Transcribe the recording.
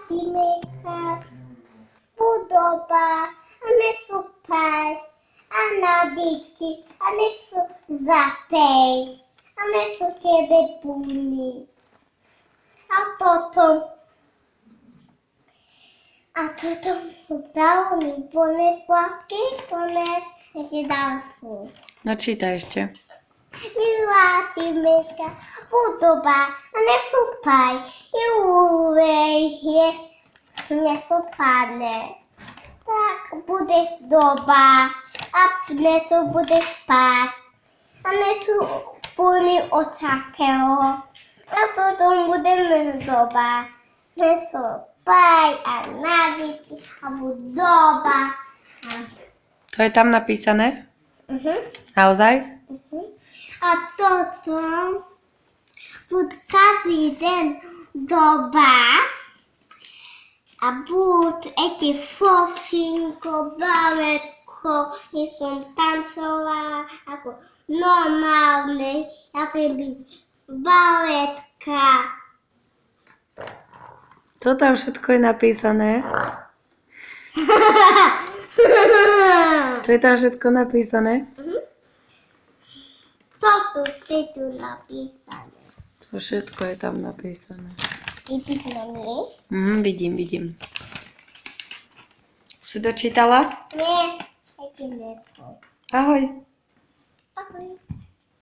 Timeka, podoba, a nie super, a na dykci, a nie sú zatej, a nie sú tebe púni. A toto dávny plné plavky, plné ešte dalšiu. No čítaj ešte. Milá Timeka, podoba, a nie super, i je nesúpadne. Tak bude doba a dnes bude spať. A dnes plný očakého. A potom budeme doba. Dnes spať a návyky a bude doba. To je tam napísané? Naozaj? A toto bude každý deň doba. A buď ešte fofinko, baletko, že som tancovala ako normálne, ja chcem byť baletka. To tam všetko je napísané. To je tam všetko napísané? Toto je tu napísané. To všetko je tam napísané. Vidíš na nie? Vidím. Už si dočítala? Nie, ešte nie. Ahoj. Ahoj.